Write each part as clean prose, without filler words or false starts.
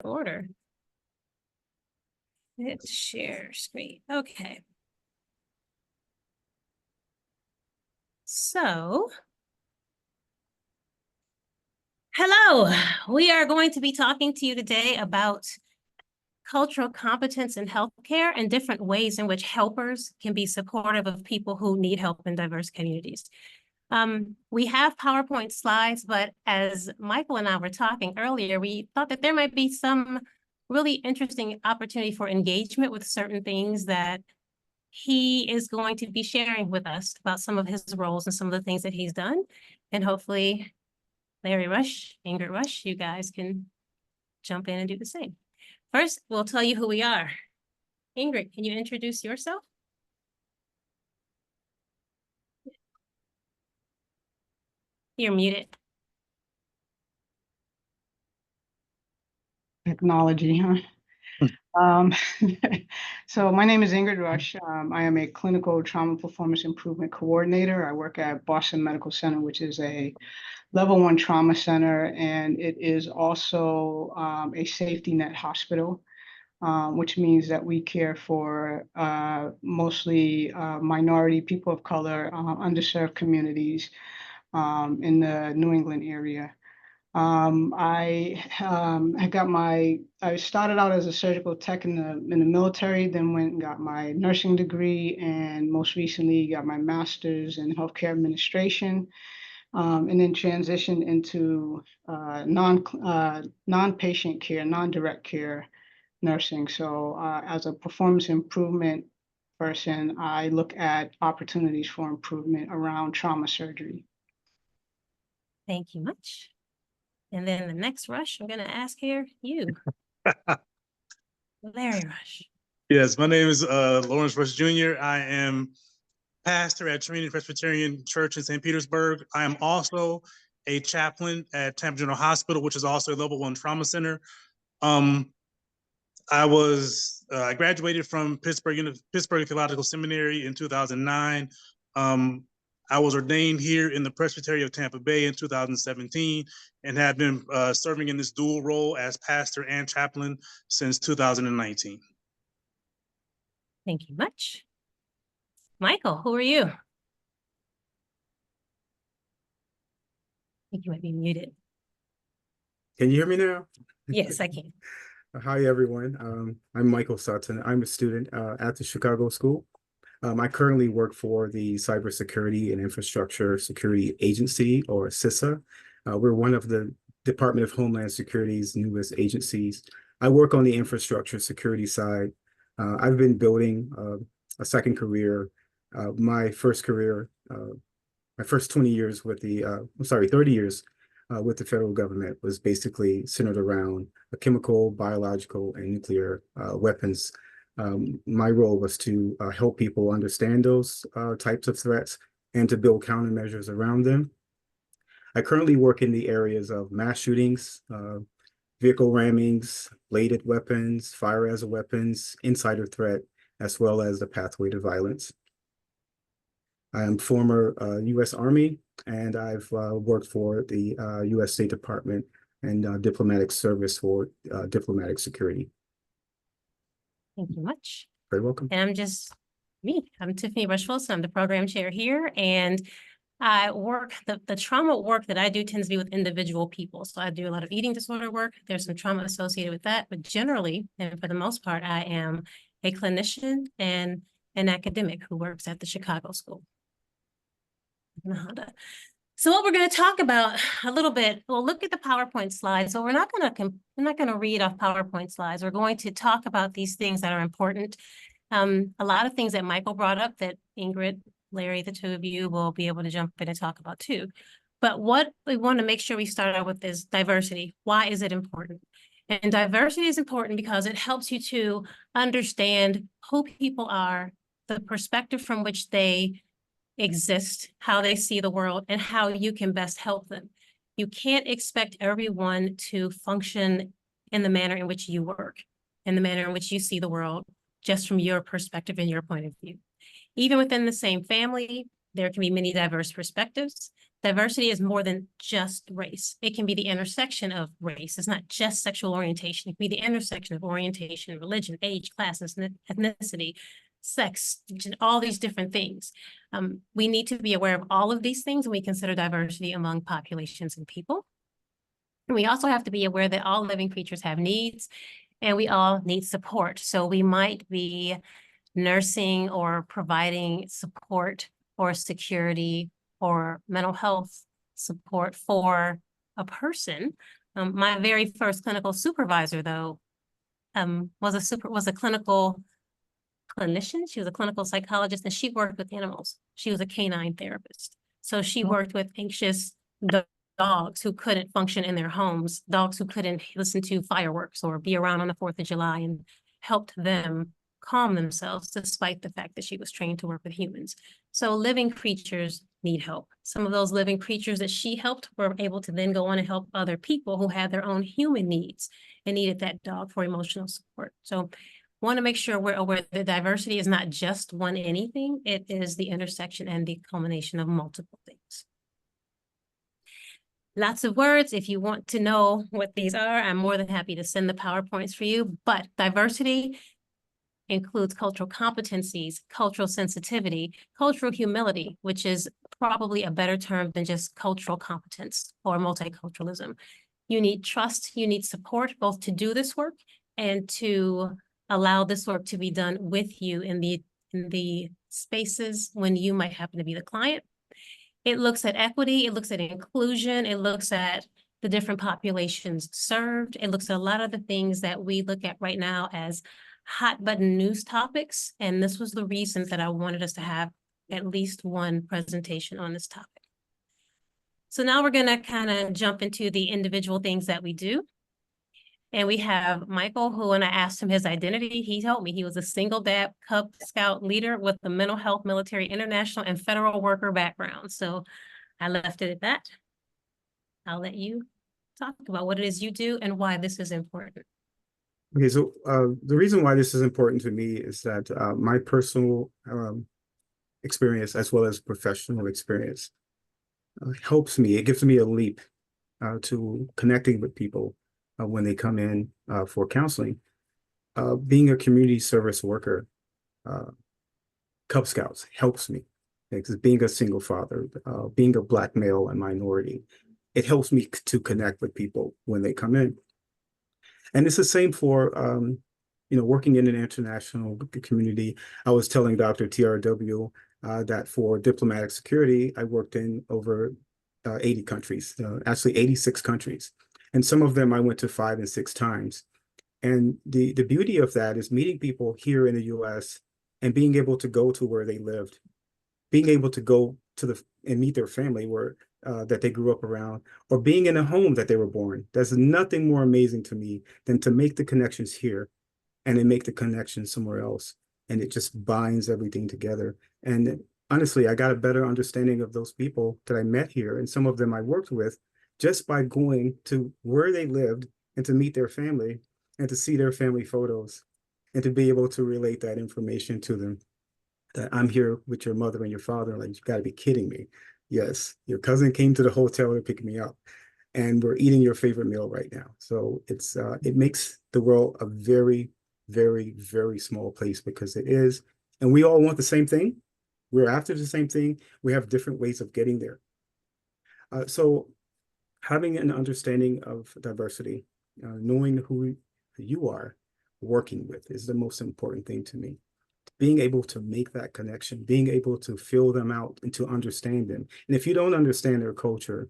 Order. Hit share screen. Okay. So, hello. We are going to be talking to you today about cultural competence in healthcare and different ways in which helpers can be supportive of people who need help in diverse communities. We have PowerPoint slides, but as Michael and I were talking earlier, we thought that there might be some really interesting opportunity for engagement with certain things that he is going to be sharing with us about some of his roles and some of the things that he's done. And hopefully, Larry Rush, Ingrid Rush, you guys can jump in and do the same. First, we'll tell you who we are. Ingrid, can you introduce yourself? You're muted. Technology, huh? So my name is Ingrid Rush. I am a clinical trauma performance improvement coordinator. I work at Boston Medical Center, which is a level 1 trauma center, and it is also a safety net hospital, which means that we care for mostly minority, people of color, underserved communities in the New England area. I started out as a surgical tech in the military, then went and got my nursing degree, and most recently got my master's in healthcare administration, and then transitioned into non-patient care, non-direct care nursing. So as a performance improvement person, I look at opportunities for improvement around trauma surgery. Thank you much. And then the next Rush, I'm going to ask here, you. Larry Rush. Yes, my name is Lawrence Rush Jr. I am pastor at Trinity Presbyterian Church in St. Petersburg. I am also a chaplain at Tampa General Hospital, which is also a level 1 trauma center. I graduated from Pittsburgh Theological Seminary in 2009. I was ordained here in the Presbytery of Tampa Bay in 2017 and have been serving in this dual role as pastor and chaplain since 2019. Thank you much. Michael, who are you? I think you might be muted. Can you hear me now? Yes, I can. Hi, everyone. I'm Michael Sutton. I'm a student at the Chicago School. I currently work for the Cybersecurity and Infrastructure Security Agency, or CISA. We're one of the Department of Homeland Security's newest agencies. I work on the infrastructure security side. I've been building a second career. My first 20 years with 30 years with the federal government was basically centered around chemical, biological, and nuclear weapons. My role was to help people understand those types of threats and to build countermeasures around them. I currently work in the areas of mass shootings, vehicle rammings, bladed weapons, fire as a weapons, insider threat, as well as the pathway to violence. I am former U.S. Army, and I've worked for the U.S. State Department and diplomatic service for diplomatic security. Thank you much. Very welcome. And I'm just me. I'm Tiffany Rush-Wilson. I'm the program chair here, and I work, the trauma work that I do tends to be with individual people. So I do a lot of eating disorder work. There's some trauma associated with that, but generally, and for the most part, I am a clinician and an academic who works at the Chicago School. So what we're going to talk about a little bit, we'll look at the PowerPoint slides. So we're not going to read off PowerPoint slides. We're going to talk about these things that are important. A lot of things that Michael brought up that Ingrid, Larry, the two of you will be able to jump in and talk about too. But what we want to make sure we start out with is diversity. Why is it important? And diversity is important because it helps you to understand who people are, the perspective from which they exist, how they see the world, and how you can best help them. You can't expect everyone to function in the manner in which you work, in the manner in which you see the world, just from your perspective and your point of view. Even within the same family, There can be many diverse perspectives. Diversity is more than just race. It can be the intersection of race. It's not just sexual orientation. It can be the intersection of orientation, religion, age, class, ethnicity, sex, all these different things. We need to be aware of all of these things when we consider diversity among populations and people. And we also have to be aware that all living creatures have needs and we all need support. So we might be nursing or providing support or security or mental health support for a person. My very first clinical supervisor, though, was a clinical clinician. She was a clinical psychologist, and she worked with animals. She was a canine therapist. So she worked with anxious dogs who couldn't function in their homes, dogs who couldn't listen to fireworks or be around on the 4th of July, and helped them calm themselves despite the fact that she was trained to work with humans. So living creatures need help. Some of those living creatures that she helped were able to then go on and help other people who had their own human needs and needed that dog for emotional support. So want to make sure we're aware that diversity is not just one anything, it is the intersection and the culmination of multiple things. Lots of words. If you want to know what these are, I'm more than happy to send the PowerPoints for you, but diversity includes cultural competencies, cultural sensitivity, cultural humility, which is probably a better term than just cultural competence or multiculturalism. You need trust, you need support, both to do this work and to allow this work to be done with you in the spaces when you might happen to be the client. It looks at equity, it looks at inclusion, it looks at the different populations served. It looks at a lot of the things that we look at right now as hot button news topics. And this was the reason that I wanted us to have at least one presentation on this topic. So now we're gonna kind of jump into the individual things that we do. And we have Michael, who, when I asked him his identity, he told me he was a single dad Cub Scout leader with the mental health, military, international, and federal worker background. So I left it at that. I'll let you talk about what it is you do and why this is important. Okay, so the reason why this is important to me is that my personal experience as well as professional experience helps me. It gives me a leap to connecting with people when they come in for counseling. Being a community service worker, Cub Scouts helps me. Because being a single father, being a Black male and minority, it helps me to connect with people when they come in. And it's the same for, working in an international community. I was telling Dr. TRW that for diplomatic security, I worked in over 80 countries, actually 86 countries. And some of them I went to 5 and 6 times. And the beauty of that is meeting people here in the US and being able to go to where they lived, being able to go to and meet their family where that they grew up around, or being in a home that they were born. There's nothing more amazing to me than to make the connections here and then make the connection somewhere else. And it just binds everything together. And honestly, I got a better understanding of those people that I met here, and some of them I worked with, just by going to where they lived and to meet their family and to see their family photos and to be able to relate that information to them. That I'm here with your mother and your father. Like, you got to be kidding me. Yes, your cousin came to the hotel to pick me up, and we're eating your favorite meal right now. So it's it makes the world a very, very, very small place, because it is, and we all want the same thing. We're after the same thing. We have different ways of getting there. So having an understanding of diversity, knowing who you are working with, is the most important thing to me. Being able to make that connection, being able to feel them out and to understand them. And if you don't understand their culture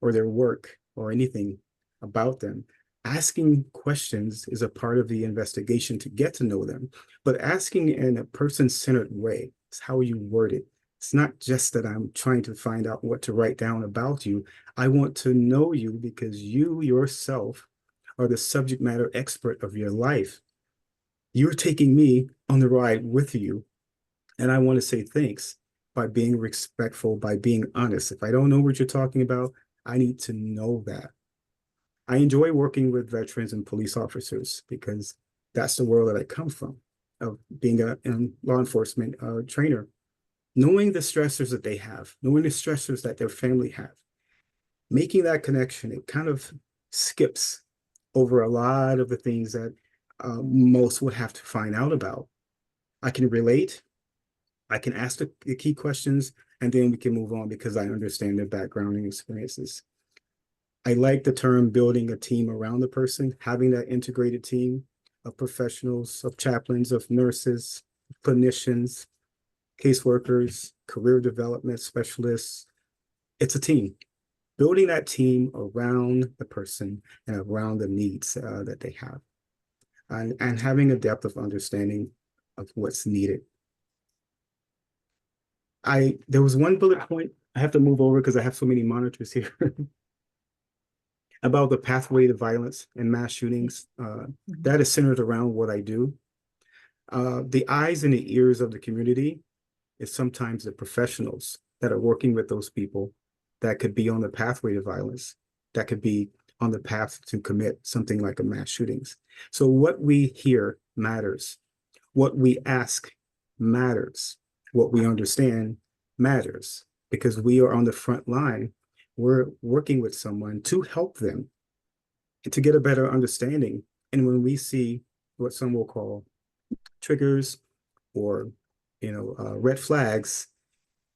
or their work or anything about them, asking questions is a part of the investigation to get to know them. But asking in a person-centered way is how you word it. It's not just that I'm trying to find out what to write down about you. I want to know you because you yourself are the subject matter expert of your life. You're taking me on the ride with you. And I want to say thanks by being respectful, by being honest. If I don't know what you're talking about, I need to know that. I enjoy working with veterans and police officers because that's the world that I come from, of being a law enforcement trainer. knowing the stressors that they have, knowing the stressors that their family have, making that connection, it kind of skips over a lot of the things that most would have to find out about. I can relate, I can ask the key questions, and then we can move on because I understand their background and experiences. I like the term building a team around the person, having that integrated team of professionals, of chaplains, of nurses, clinicians, caseworkers, career development specialists. It's a team. Building that team around the person and around the needs that they have, and having a depth of understanding of what's needed. There was one bullet point I have to move over because I have so many monitors here about the pathway to violence and mass shootings. That is centered around what I do. The eyes and the ears of the community is sometimes the professionals that are working with those people that could be on the pathway to violence, that could be on the path to commit something like a mass shootings. So what we hear matters. What we ask matters. What we understand matters, because we are on the front line. We're working with someone to help them and to get a better understanding. And when we see what some will call triggers or red flags,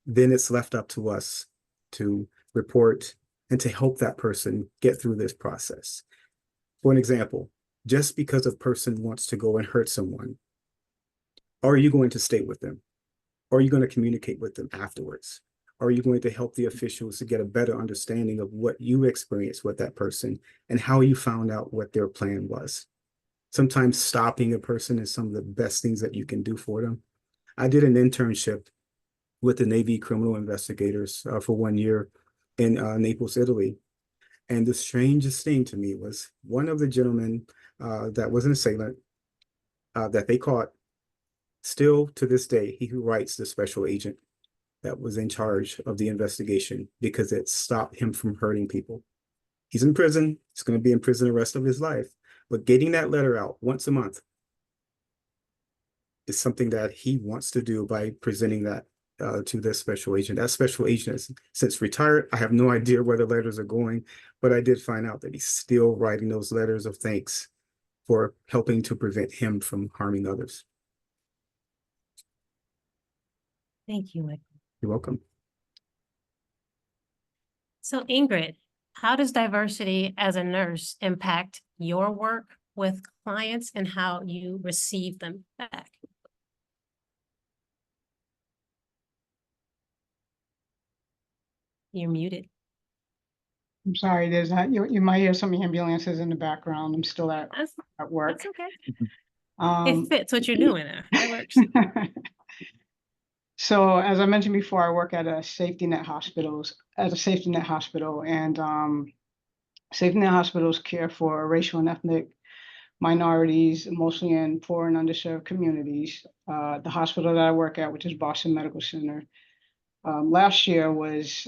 then it's left up to us to report and to help that person get through this process. For an example, just because a person wants to go and hurt someone, are you going to stay with them? Are you going to communicate with them afterwards? Are you going to help the officials to get a better understanding of what you experienced with that person and how you found out what their plan was? Sometimes stopping a person is some of the best things that you can do for them. I did an internship with the Navy criminal investigators for 1 year in Naples, Italy. And the strangest thing to me was one of the gentlemen that was an assailant that they caught, still to this day, he who writes the special agent that was in charge of the investigation because it stopped him from hurting people. He's in prison. He's going to be in prison the rest of his life. But getting that letter out once a month is something that he wants to do by presenting that to this special agent. That special agent has since retired. I have no idea where the letters are going, but I did find out that he's still writing those letters of thanks for helping to prevent him from harming others. Thank you, Michael. You're welcome. So Ingrid, how does diversity as a nurse impact your work with clients and how you receive them back? You're muted. I'm sorry, there's that. You might hear some ambulances in the background. I'm still at work. That's okay. Um, It fits what you're doing now. That works. So as I mentioned before, I work at a safety net hospital, and safety net hospitals care for racial and ethnic minorities, mostly in poor and underserved communities. The hospital that I work at, which is Boston Medical Center, last year was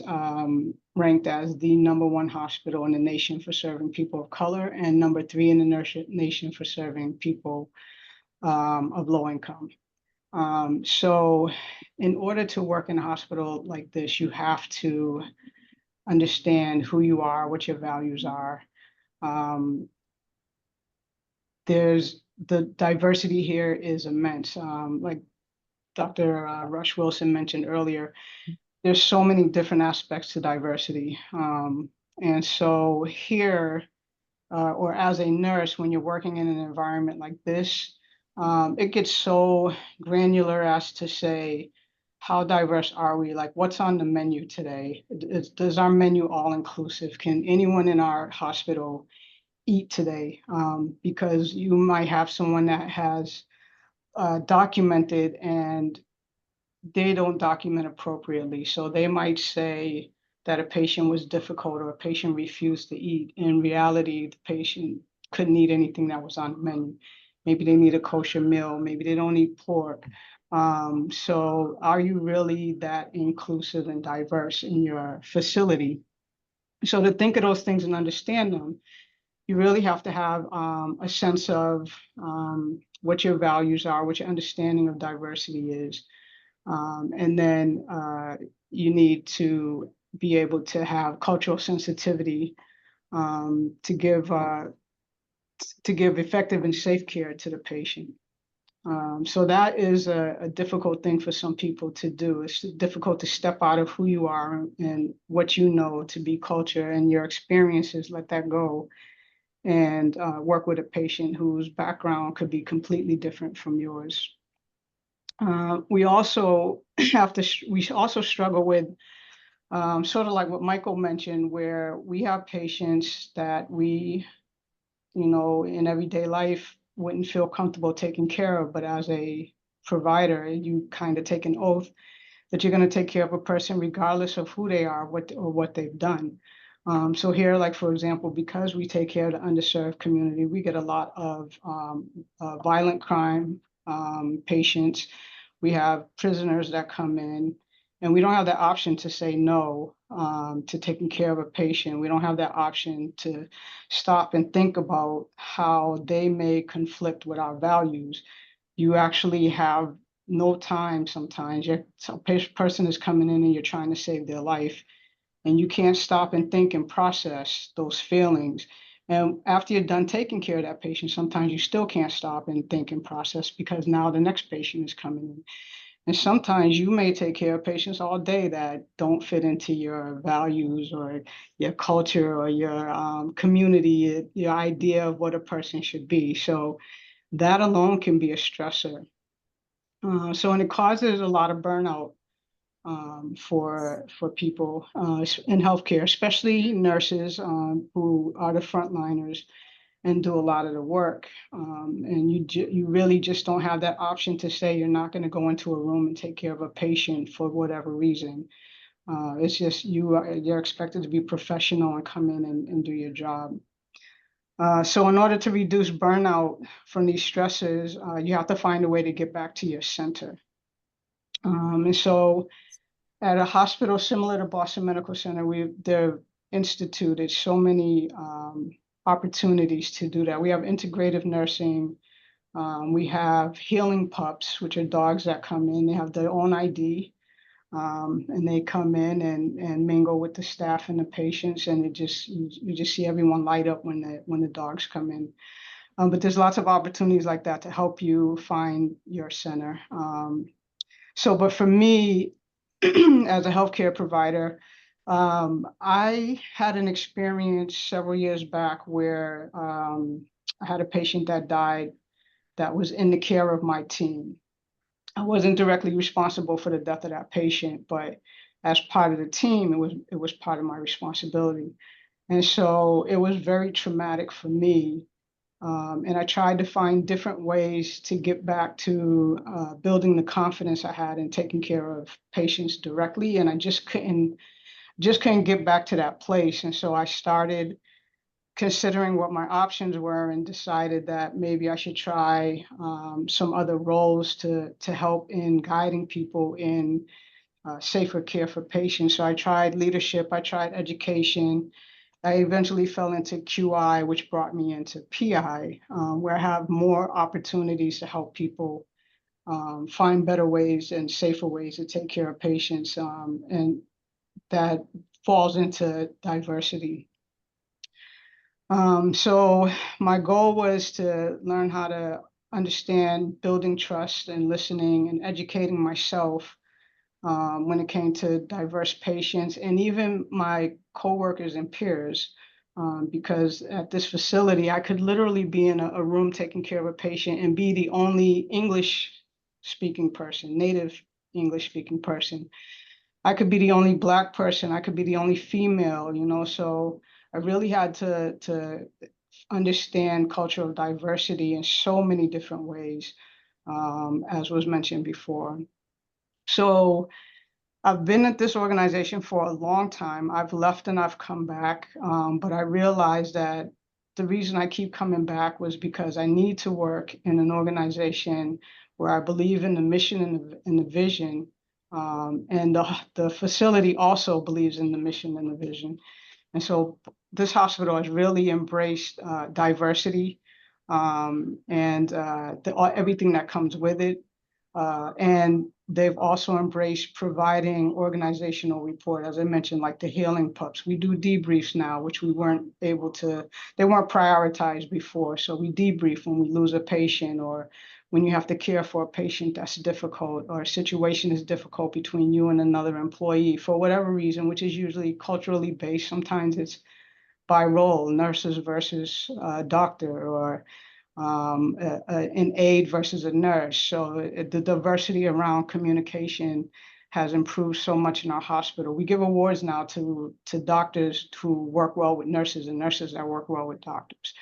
ranked as the #1 hospital in the nation for serving people of color and #3 in the nation for serving people of low income. So in order to work in a hospital like this, you have to understand who you are, what your values are. There's the diversity here is immense. Like Dr. Rush Wilson mentioned earlier, there's so many different aspects to diversity. And so here, or as a nurse, when you're working in an environment like this, it gets so granular as to say, how diverse are we? Like, what's on the menu today? Does our menu all inclusive? Can anyone in our hospital eat today? Because you might have someone that has documented and they don't document appropriately. So they might say that a patient was difficult or a patient refused to eat. In reality, the patient couldn't eat anything that was on the menu. Maybe they need a kosher meal. Maybe they don't eat pork. So are you really that inclusive and diverse in your facility? So to think of those things and understand them, you really have to have a sense of what your values are, what your understanding of diversity is. And then you need to be able to have cultural sensitivity to give effective and safe care to the patient. So that is a difficult thing for some people to do. It's difficult to step out of who you are and what you know to be culture and your experiences, let that go, and work with a patient whose background could be completely different from yours. We also struggle with sort of like what Michael mentioned, where we have patients that we, in everyday life wouldn't feel comfortable taking care of, but as a provider, you kind of take an oath that you're going to take care of a person regardless of who they are, what they've done. So here, like for example, because we take care of the underserved community, we get a lot of violent crime patients. We have prisoners that come in, and we don't have that option to say no to taking care of a patient. We don't have that option to stop and think about how they may conflict with our values. You actually have no time sometimes. A person is coming in and you're trying to save their life, and you can't stop and think and process those feelings. And after you're done taking care of that patient, sometimes you still can't stop and think and process because now the next patient is coming in. And sometimes you may take care of patients all day that don't fit into your values or your culture or your community, your idea of what a person should be. So that alone can be a stressor. And it causes a lot of burnout for people in healthcare, especially nurses who are the frontliners and do a lot of the work. And you really just don't have that option to say you're not going to go into a room and take care of a patient for whatever reason. It's just you're expected to be professional and come in and do your job. So in order to reduce burnout from these stresses, you have to find a way to get back to your center. And so at a hospital similar to Boston Medical Center, they've instituted so many opportunities to do that. We have integrative nursing. We have healing pups, which are dogs that come in. They have their own ID, and they come in and mingle with the staff and the patients, and you just see everyone light up when the dogs come in. But there's lots of opportunities like that to help you find your center. But for me, as a healthcare provider, I had an experience several years back where I had a patient that died that was in the care of my team. I wasn't directly responsible for the death of that patient, but as part of the team, it was part of my responsibility. And so it was very traumatic for me. And I tried to find different ways to get back to building the confidence I had in taking care of patients directly. And I just couldn't get back to that place. And so I started considering what my options were and decided that maybe I should try some other roles to help in guiding people in safer care for patients. So I tried leadership, I tried education. I eventually fell into QI, which brought me into PI, where I have more opportunities to help people find better ways and safer ways to take care of patients. And that falls into diversity. So my goal was to learn how to understand building trust and listening and educating myself when it came to diverse patients and even my coworkers and peers, because at this facility, I could literally be in a room taking care of a patient and be the only English-speaking person, native English-speaking person. I could be the only Black person. I could be the only female, so I really had to understand cultural diversity in so many different ways, as was mentioned before. So I've been at this organization for a long time. I've left and I've come back, but I realized that the reason I keep coming back was because I need to work in an organization where I believe in the mission and the vision, and the facility also believes in the mission and the vision. And so this hospital has really embraced diversity and everything that comes with it. And they've also embraced providing organizational report, as I mentioned, like the healing pups. We do debriefs now, which we weren't able to, they weren't prioritized before. So we debrief when we lose a patient, or when you have to care for a patient that's difficult, or a situation is difficult between you and another employee for whatever reason, which is usually culturally based. Sometimes it's by role, nurses versus doctor, or an aide versus a nurse. So the diversity around communication has improved so much in our hospital. We give awards now to doctors who work well with nurses, and nurses that work well with doctors.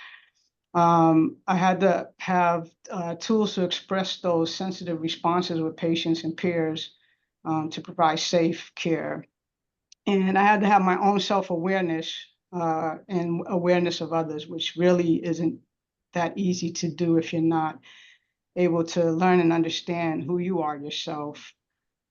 I had to have tools to express those sensitive responses with patients and peers to provide safe care. And I had to have my own self-awareness and awareness of others, which really isn't that easy to do if you're not able to learn and understand who you are yourself.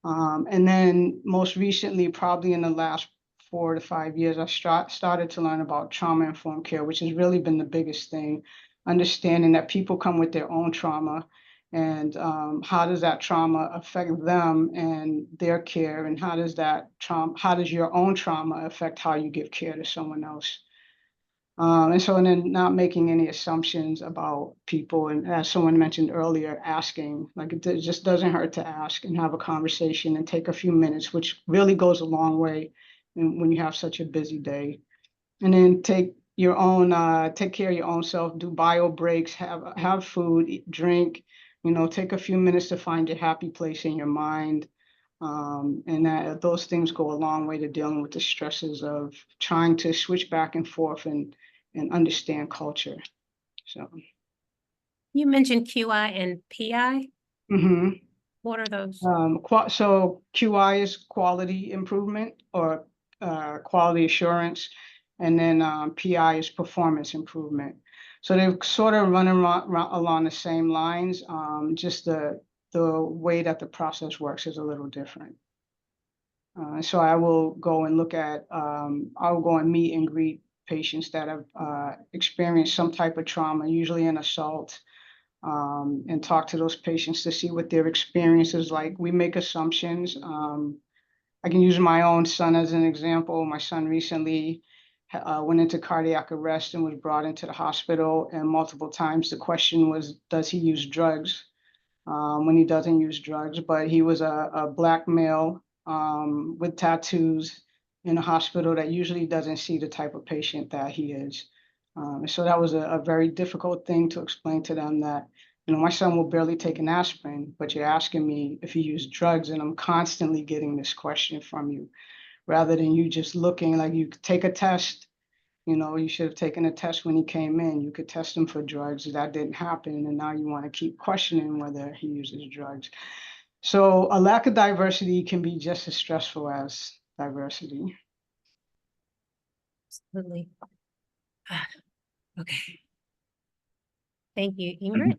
And then most recently, probably in the last 4 to 5 years, I started to learn about trauma-informed care, which has really been the biggest thing, understanding that people come with their own trauma, and how does that trauma affect them and their care, and how does your own trauma affect how you give care to someone else? And then not making any assumptions about people. And as someone mentioned earlier, asking, like it just doesn't hurt to ask and have a conversation and take a few minutes, which really goes a long way when you have such a busy day. And then take care of your own self, do bio breaks, have food, eat, drink, take a few minutes to find your happy place in your mind. And those things go a long way to dealing with the stresses of trying to switch back and forth and understand culture. So You mentioned QI and PI. mhm. What are those? So QI is quality improvement, or quality assurance, and then PI is performance improvement. So they sort of run along the same lines. Just the way that the process works is a little different. So I will go and I'll go and meet and greet patients that have experienced some type of trauma, usually an assault, and talk to those patients to see what their experience is like. We make assumptions. I can use my own son as an example. My son recently went into cardiac arrest and was brought into the hospital, and multiple times the question was, does he use drugs? When he doesn't use drugs, but he was a Black male with tattoos in a hospital that usually doesn't see the type of patient that he is. So that was a very difficult thing to explain to them, that, my son will barely take an aspirin, but you're asking me if he used drugs, and I'm constantly getting this question from you, rather than you just looking like you could take a test. You should have taken a test when he came in. You could test him for drugs. That didn't happen. And now you want to keep questioning whether he uses drugs. So a lack of diversity can be just as stressful as diversity. Absolutely. Okay. Thank you, Ingrid.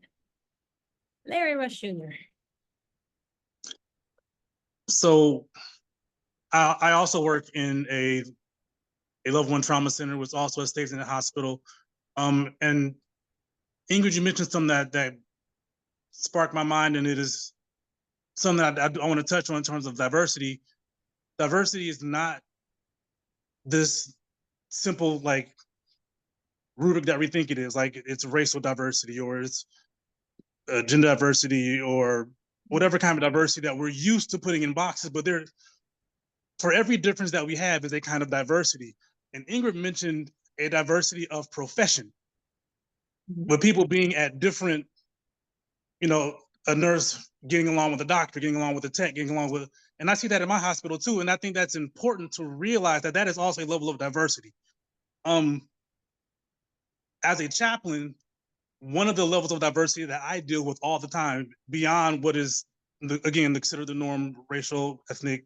Larry Rush Jr. So I also work in a level 1 trauma center, which also stays in the hospital. And Ingrid, you mentioned something that sparked my mind, and it is something that I want to touch on in terms of diversity. Diversity is not this simple like rubric that we think it is. Like it's racial diversity, or it's gender diversity, or whatever kind of diversity that we're used to putting in boxes. But for every difference that we have is a kind of diversity. And Ingrid mentioned a diversity of profession, with people being at different, a nurse getting along with a doctor, getting along with a tech, getting along with, and I see that in my hospital too. And I think that's important to realize that is also a level of diversity. As a chaplain, one of the levels of diversity that I deal with all the time, beyond what is, again, considered the norm, racial, ethnic,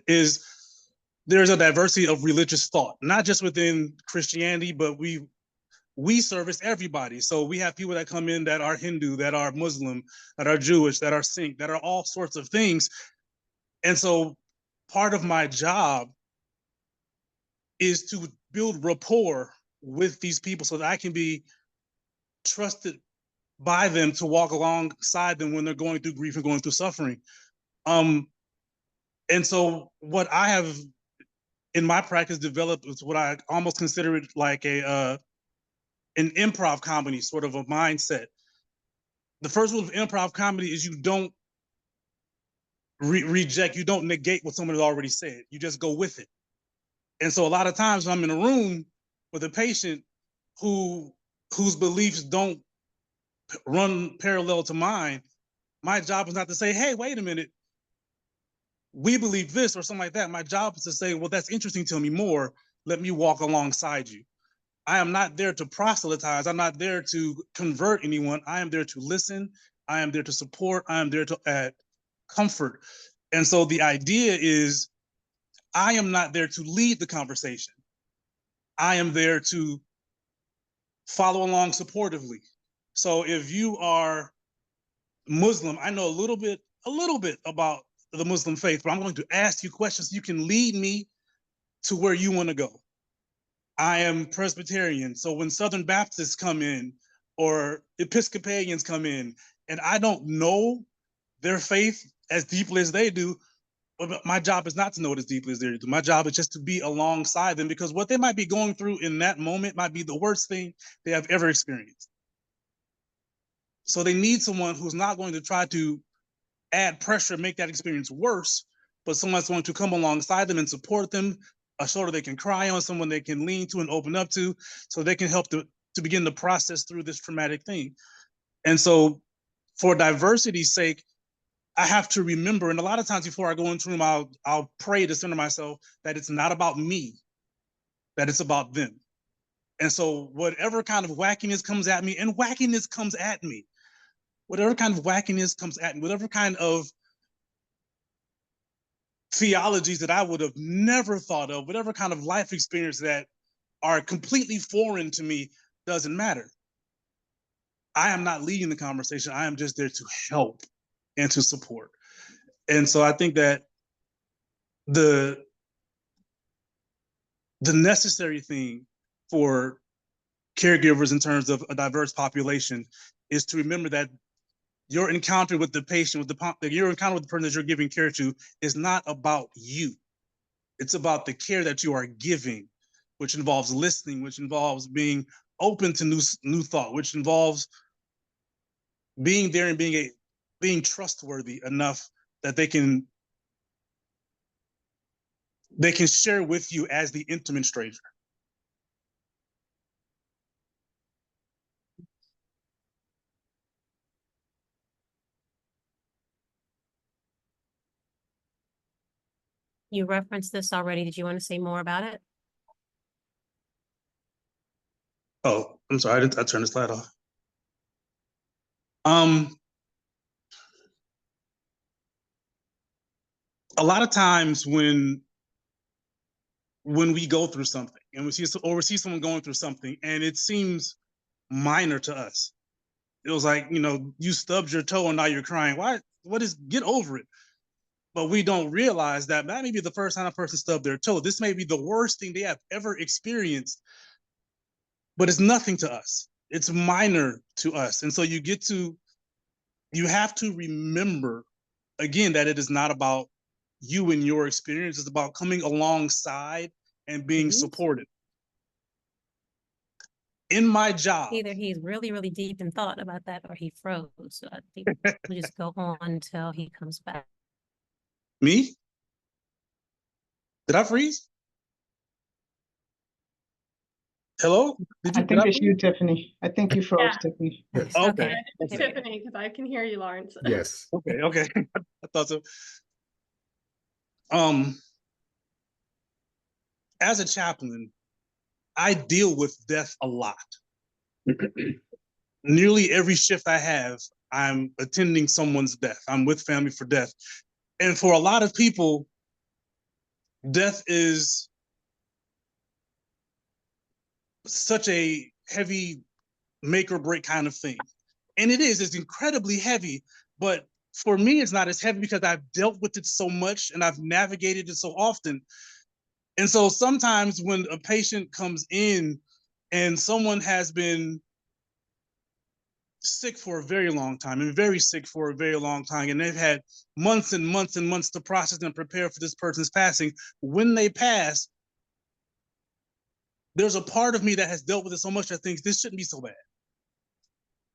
is there's a diversity of religious thought, not just within Christianity, but we service everybody. So we have people that come in that are Hindu, that are Muslim, that are Jewish, that are Sikh, that are all sorts of things. And so part of my job is to build rapport with these people so that I can be trusted by them, to walk alongside them when they're going through grief and going through suffering. And so what I have in my practice developed is what I almost consider it like an improv comedy, sort of a mindset. The first rule of improv comedy is you don't reject, you don't negate what someone has already said. You just go with it. And so a lot of times when I'm in a room with a patient whose beliefs don't run parallel to mine, my job is not to say, hey, wait a minute, we believe this or something like that. My job is to say, well, that's interesting. Tell me more. Let me walk alongside you. I am not there to proselytize. I'm not there to convert anyone. I am there to listen. I am there to support. I am there to add comfort. And so the idea is, I am not there to lead the conversation. I am there to follow along supportively. So if you are Muslim, I know a little bit about the Muslim faith, but I'm going to ask you questions so you can lead me to where you want to go. I am Presbyterian, so when Southern Baptists come in or Episcopalians come in, and I don't know their faith as deeply as they do, but my job is not to know it as deeply as they do. My job is just to be alongside them, because what they might be going through in that moment might be the worst thing they have ever experienced. So they need someone who's not going to try to add pressure, make that experience worse, but someone's going to come alongside them and support them, a shoulder they can cry on, someone they can lean to and open up to, so they can help to begin the process through this traumatic thing. And so for diversity's sake, I have to remember, and a lot of times before I go into a room, I'll pray to center myself that it's not about me, that it's about them. And so whatever kind of wackiness comes at me, and wackiness comes at me, whatever kind of wackiness comes at me, whatever kind of theologies that I would have never thought of, whatever kind of life experience that are completely foreign to me, doesn't matter. I am not leading the conversation. I am just there to help and to support. And so I think that the necessary thing for caregivers in terms of a diverse population is to remember that your encounter with the patient, your encounter with the person that you're giving care to, is not about you. It's about the care that you are giving, which involves listening, which involves being open to new thought, which involves being there and being trustworthy enough that they can share with you as the intimate stranger. You referenced this already. Did you want to say more about it? Oh, I'm sorry, I turned the slide off. A lot of times when we go through something and we see someone going through something and it seems minor to us, it was like, you stubbed your toe and now you're crying. Why? Get over it. But we don't realize that may be the first time a person stubbed their toe. This may be the worst thing they have ever experienced, but it's nothing to us. It's minor to us. And so you have to remember, again, that it is not about you and your experience. It's about coming alongside and being supported. In my job. Either he's really, really deep in thought about that or he froze. So I think we just go on until he comes back. Me? Did I freeze? Hello? I think it's you, Tiffany. I think you froze, Tiffany. Yes. Okay. It's Tiffany, because I can hear you, Lawrence. Yes. Okay. I thought so. As a chaplain, I deal with death a lot. Nearly every shift I have, I'm attending someone's death. I'm with family for death. And for a lot of people, death is such a heavy make or break kind of thing. And it's incredibly heavy, but for me, it's not as heavy because I've dealt with it so much and I've navigated it so often. And so sometimes when a patient comes in and someone has been sick for a very long time and very sick for a very long time. And they've had months and months and months to process and prepare for this person's passing. When they pass, there's a part of me that has dealt with it so much that thinks this shouldn't be so bad.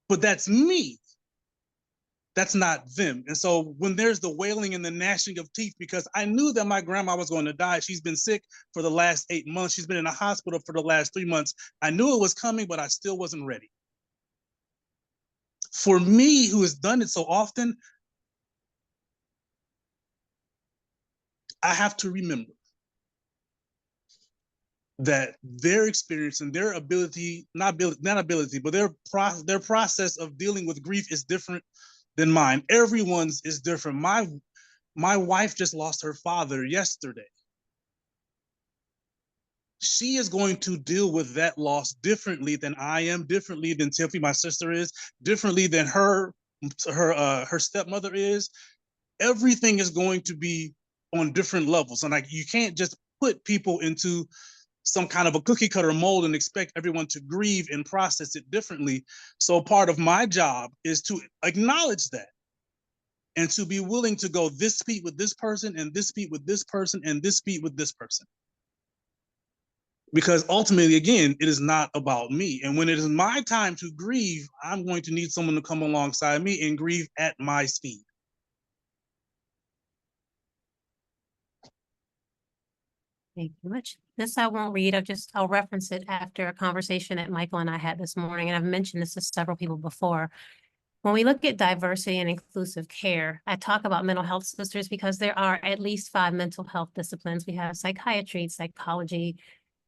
But that's me. That's not them. And so when there's the wailing and the gnashing of teeth, because I knew that my grandma was going to die. She's been sick for the last 8 months. She's been in a hospital for the last 3 months. I knew it was coming, but I still wasn't ready. For me, who has done it so often, I have to remember that their experience and their ability, not ability, but their process of dealing with grief is different than mine. Everyone's is different. My wife just lost her father yesterday. She is going to deal with that loss differently than I am, differently than Tiffany, my sister, is, differently than her stepmother is. Everything is going to be on different levels. And like, you can't just put people into some kind of a cookie cutter mold and expect everyone to grieve and process it differently. So part of my job is to acknowledge that and to be willing to go this speed with this person and this speed with this person and this speed with this person. Because ultimately, again, it is not about me. And when it is my time to grieve, I'm going to need someone to come alongside me and grieve at my speed. Thank you much. This I won't read. I'll reference it after a conversation that Michael and I had this morning. And I've mentioned this to several people before. When we look at diversity and inclusive care, I talk about mental health sisters because there are at least 5 mental health disciplines. We have psychiatry, psychology,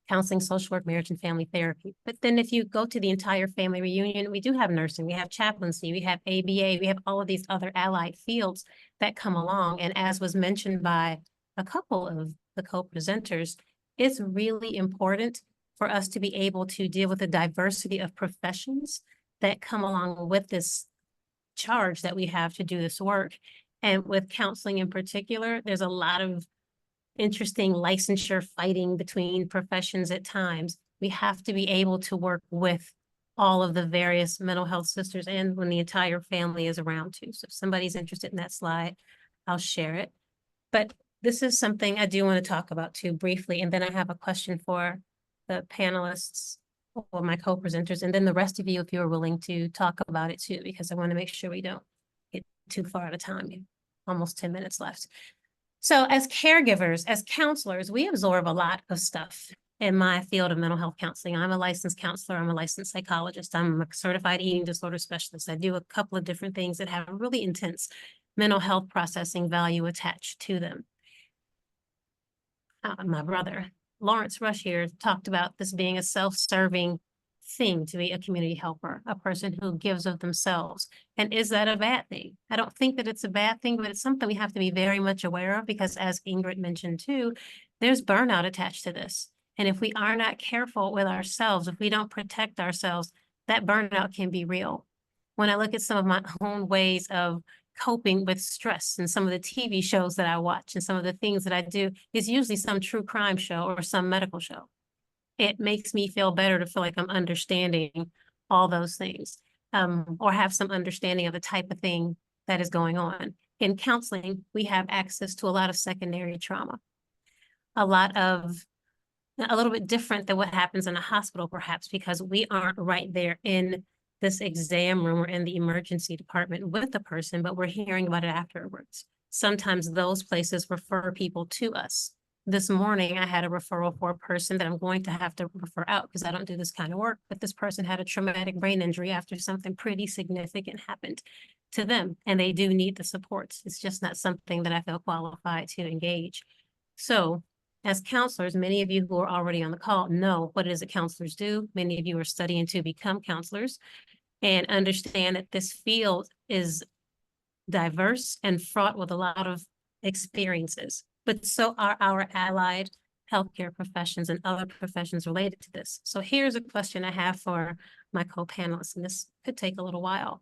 counseling, social work, marriage and family therapy. But then if you go to the entire family reunion, we do have nursing, we have chaplaincy, we have ABA, we have all of these other allied fields that come along. And as was mentioned by a couple of the co-presenters, it's really important for us to be able to deal with the diversity of professions that come along with this charge that we have to do this work. And with counseling in particular, there's a lot of interesting licensure fighting between professions at times. We have to be able to work with all of the various mental health sisters and when the entire family is around too. So if somebody's interested in that slide, I'll share it. But this is something I do want to talk about too briefly. And then I have a question for the panelists or my co-presenters, and then the rest of you, if you're willing to talk about it too, because I want to make sure we don't get too far out of time. Almost 10 minutes left. So as caregivers, as counselors, we absorb a lot of stuff in my field of mental health counseling. I'm a licensed counselor. I'm a licensed psychologist. I'm a certified eating disorder specialist. I do a couple of different things that have really intense mental health processing value attached to them. My brother, Lawrence Rush here, talked about this being a self-serving thing to be a community helper, a person who gives of themselves. And is that a bad thing? I don't think that it's a bad thing, but it's something we have to be very much aware of because, as Ingrid mentioned too, there's burnout attached to this. And if we are not careful with ourselves, if we don't protect ourselves, that burnout can be real. When I look at some of my own ways of coping with stress and some of the TV shows that I watch and some of the things that I do, is usually some true crime show or some medical show. It makes me feel better to feel like I'm understanding all those things, or have some understanding of the type of thing that is going on. In counseling, we have access to a lot of secondary trauma, a little bit different than what happens in a hospital, perhaps, because we aren't right there in this exam room or in the emergency department with the person, but we're hearing about it afterwards. Sometimes those places refer people to us. This morning, I had a referral for a person that I'm going to have to refer out because I don't do this kind of work, but this person had a traumatic brain injury after something pretty significant happened to them, and they do need the supports. It's just not something that I feel qualified to engage. So as counselors, many of you who are already on the call know what it is that counselors do. Many of you are studying to become counselors and understand that this field is diverse and fraught with a lot of experiences, but so are our allied healthcare professions and other professions related to this. So here's a question I have for my co-panelists, and this could take a little while.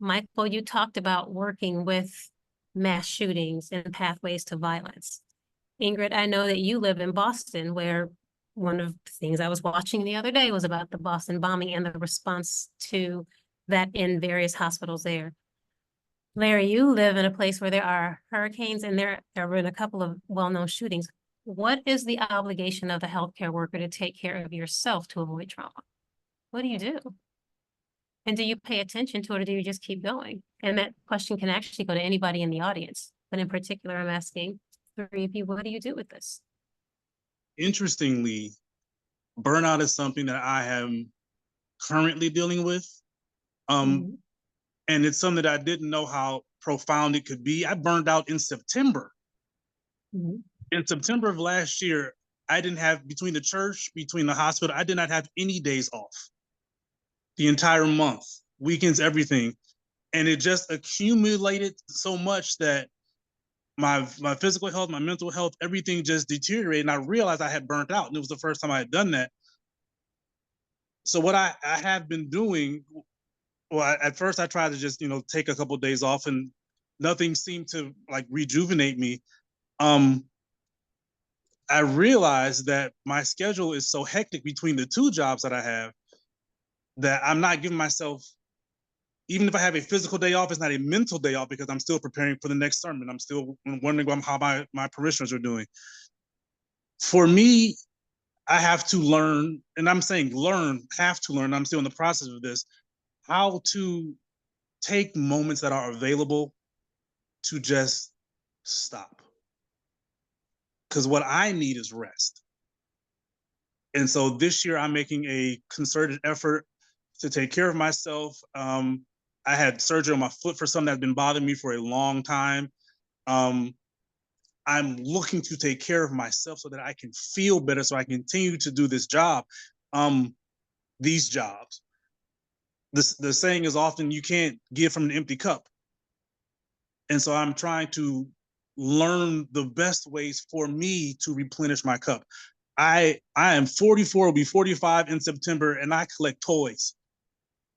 Michael, you talked about working with mass shootings and pathways to violence. Ingrid, I know that you live in Boston, where one of the things I was watching the other day was about the Boston bombing and the response to that in various hospitals there. Larry, you live in a place where there are hurricanes and there have been a couple of well-known shootings. What is the obligation of the healthcare worker to take care of yourself to avoid trauma? What do you do? And do you pay attention to it, or do you just keep going? And that question can actually go to anybody in the audience, but in particular, I'm asking three of you, what do you do with this? Interestingly, burnout is something that I am currently dealing with. And it's something that I didn't know how profound it could be. I burned out in September. In September of last year, I didn't have, between the church, between the hospital, I did not have any days off the entire month, weekends, everything. And it just accumulated so much that my physical health, my mental health, everything just deteriorated. And I realized I had burnt out. And it was the first time I had done that. So what I have been doing, well, at first I tried to just, take a couple of days off, and nothing seemed to like rejuvenate me. I realized that my schedule is so hectic between the two jobs that I have that I'm not giving myself, even if I have a physical day off, it's not a mental day off, because I'm still preparing for the next sermon. I'm still wondering how my parishioners are doing. For me, I have to learn, and I'm saying have to learn, I'm still in the process of this, how to take moments that are available to just stop. Because what I need is rest. And so this year I'm making a concerted effort to take care of myself. I had surgery on my foot for something that's been bothering me for a long time. I'm looking to take care of myself so that I can feel better, so I can continue to do this job, these jobs. The saying is often, you can't give from an empty cup. And so I'm trying to learn the best ways for me to replenish my cup. I am 44, will be 45 in September, and I collect toys.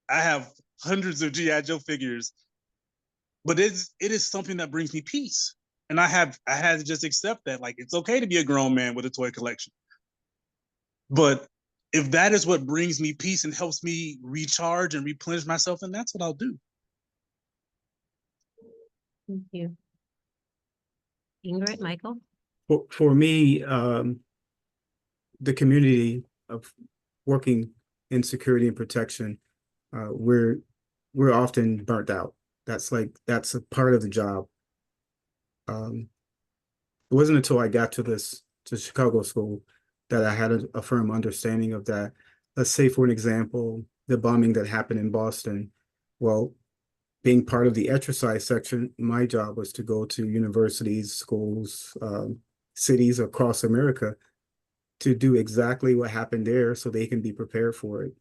I have hundreds of G.I. Joe figures, but it is something that brings me peace. And I had to just accept that, like, it's okay to be a grown man with a toy collection. But if that is what brings me peace and helps me recharge and replenish myself, then that's what I'll do. Thank you. Ingrid, Michael? For me, the community of working in security and protection, we're often burnt out. That's a part of the job. It wasn't until I got to Chicago school that I had a firm understanding of that. Let's say, for an example, the bombing that happened in Boston. Well, being part of the exercise section, my job was to go to universities, schools, cities across America to do exactly what happened there so they can be prepared for it.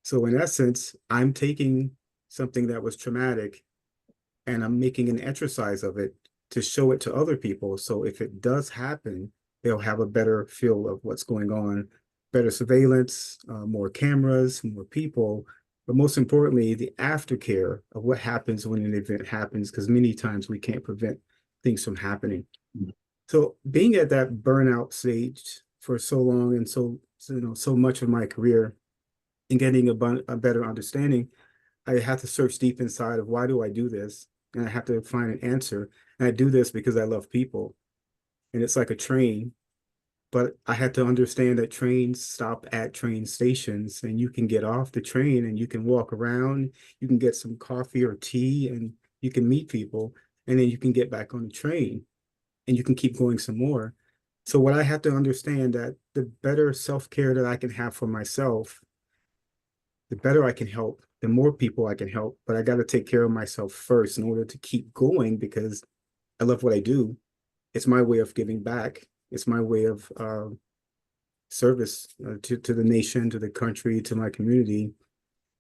So in essence, I'm taking something that was traumatic and I'm making an exercise of it to show it to other people. So if it does happen, they'll have a better feel of what's going on, better surveillance, more cameras, more people, but most importantly, the aftercare of what happens when an event happens, because many times we can't prevent things from happening. So being at that burnout stage for so long and so much of my career and getting a better understanding, I had to search deep inside of why do I do this? And I have to find an answer. And I do this because I love people. And it's like a train. But I had to understand that trains stop at train stations, and you can get off the train and you can walk around, you can get some coffee or tea, and you can meet people, and then you can get back on the train and you can keep going some more. So what I had to understand, that the better self-care that I can have for myself, the better I can help, the more people I can help. But I got to take care of myself first in order to keep going, because I love what I do. It's my way of giving back. It's my way of service to the nation, to the country, to my community.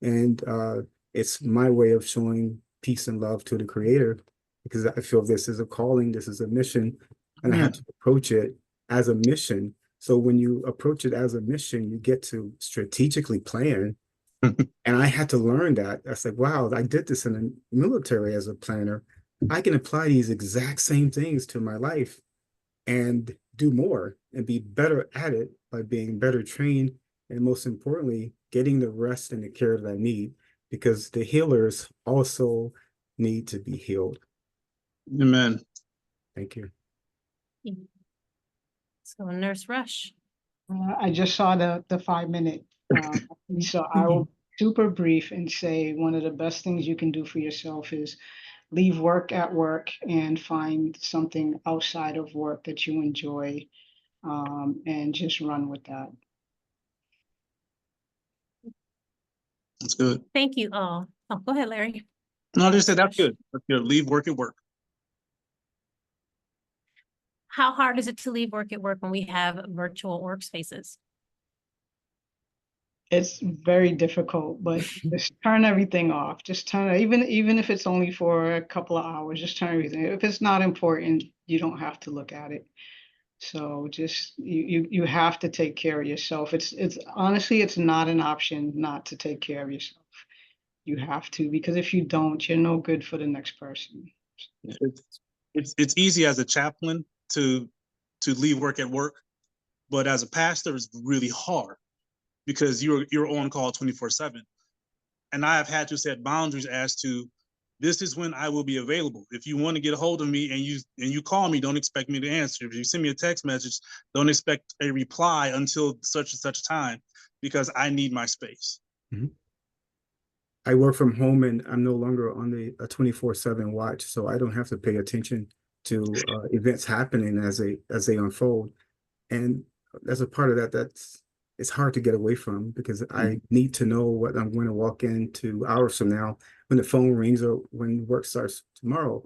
And it's my way of showing peace and love to the Creator, because I feel this is a calling, this is a mission, and I have to approach it as a mission. So when you approach it as a mission, you get to strategically plan. And I had to learn that. I was like, wow, I did this in the military as a planner. I can apply these exact same things to my life and do more and be better at it by being better trained, and most importantly, getting the rest and the care that I need. because the healers also need to be healed. Amen. Thank you. So Nurse Rush. I just saw the 5-minute. So I will super brief and say one of the best things you can do for yourself is leave work at work and find something outside of work that you enjoy, and just run with that. That's good. Thank you all. Oh, go ahead, Larry. No, I just said that's good. That's good. Leave work at work. How hard is it to leave work at work when we have virtual workspaces? It's very difficult, but just turn everything off. Just turn it, even if it's only for a couple of hours, just turn everything. If it's not important, you don't have to look at it. So just you have to take care of yourself. It's honestly, it's not an option not to take care of yourself. You have to, because if you don't, you're no good for the next person. It's easy as a chaplain to leave work at work, but as a pastor, it's really hard because you're on call 24/7. And I have had to set boundaries as to this is when I will be available. If you want to get a hold of me and you call me, don't expect me to answer. If you send me a text message, don't expect a reply until such and such time, because I need my space. Mm-hmm. I work from home and I'm no longer on a 24/7 watch, so I don't have to pay attention to events happening as they unfold. And as a part of that, it's hard to get away from, because I need to know what I'm going to walk into hours from now when the phone rings or when work starts tomorrow.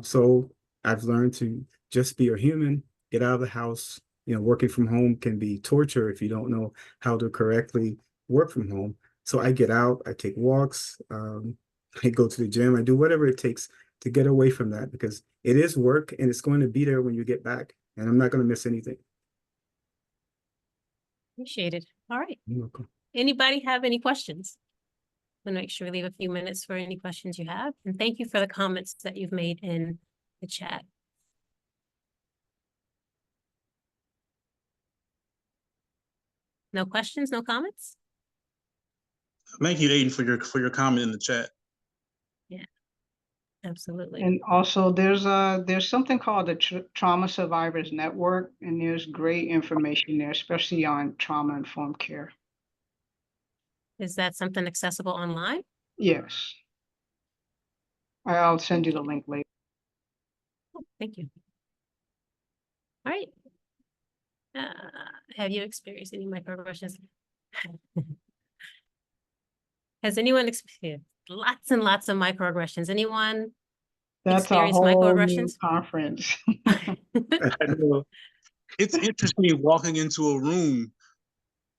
So I've learned to just be a human, get out of the house. Working from home can be torture if you don't know how to correctly work from home. So I get out, I take walks, I go to the gym, I do whatever it takes to get away from that, because it is work and it's going to be there when you get back, and I'm not going to miss anything. Appreciate it. All right. You're welcome. Anybody have any questions? I'm gonna make sure we leave a few minutes for any questions you have. And thank you for the comments that you've made in the chat. No questions, no comments? Thank you, Aiden, for your comment in the chat. Absolutely. And also there's something called the Trauma Survivors Network, and there's great information there, especially on trauma-informed care. Is that something accessible online? Yes. I'll send you the link later. Oh, thank you. All right. Have you experienced any microaggressions? Has anyone experienced lots and lots of microaggressions? Anyone That's a experienced whole new microaggressions? conference. I know. It's interesting walking into a room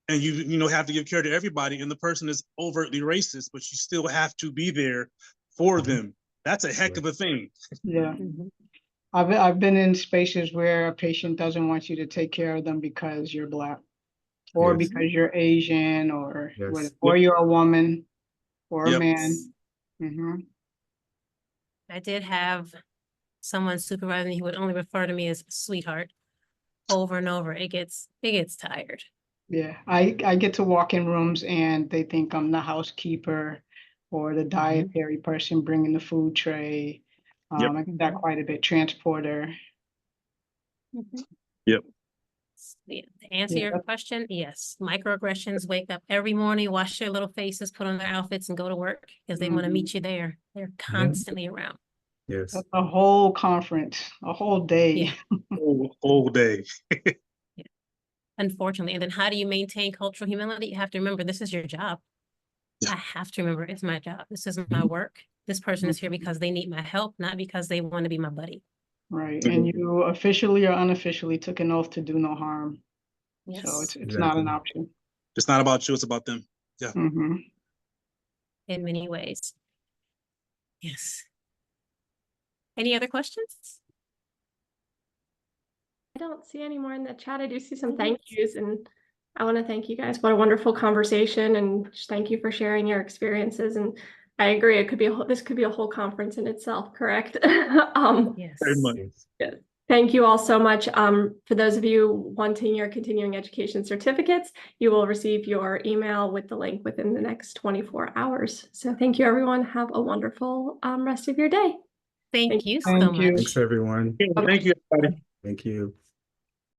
and you have to give care to everybody, and the person is overtly racist, but you still have to be there for them. That's a heck of a thing. Yeah. Mhm. I've been in spaces where a patient doesn't want you to take care of them because you're Black, or Yes. because you're Asian, or Yes. whatever, or you're a woman or a Yep. man. Mhm. I did have someone supervising me who would only refer to me as sweetheart over and over. It gets tired. Yeah, I get to walk in rooms and they think I'm the housekeeper or the dietary person bringing the food tray. Yep. I get that quite a bit, transporter. Yep. Yeah, to answer Yeah, your that's- question, yes, microaggressions wake up every morning, wash their little faces, put on their outfits and go to work because they want to meet you there. They're constantly around. Yes. That's a whole conference, a whole day. Yeah. Whole day. Unfortunately. And then how do you maintain cultural humility? You have to remember, this is your job. Yeah. I have to remember it's my job. This is my work. This person is here because they need my help, not because they want to be my buddy. Right, and you officially or unofficially took an oath to do no harm. Yes. So it's not an Exactly. option. It's not about you, it's about them. Yeah. Mhm. In many ways. Yes. Any other questions? I don't see any more in the chat. I do see some thank yous, and I want to thank you guys. What a wonderful conversation, and just thank you for sharing your experiences. And I agree, this could be a whole conference in itself, correct? Yes. Very much. Yes. Yes. Thank you all so much. For those of you wanting your continuing education certificates, you will receive your email with the link within the next 24 hours. So thank you, everyone. Have a wonderful rest of your day. Thank you so Thank you. much. Thanks, everyone. Thank you, everybody. Thank you.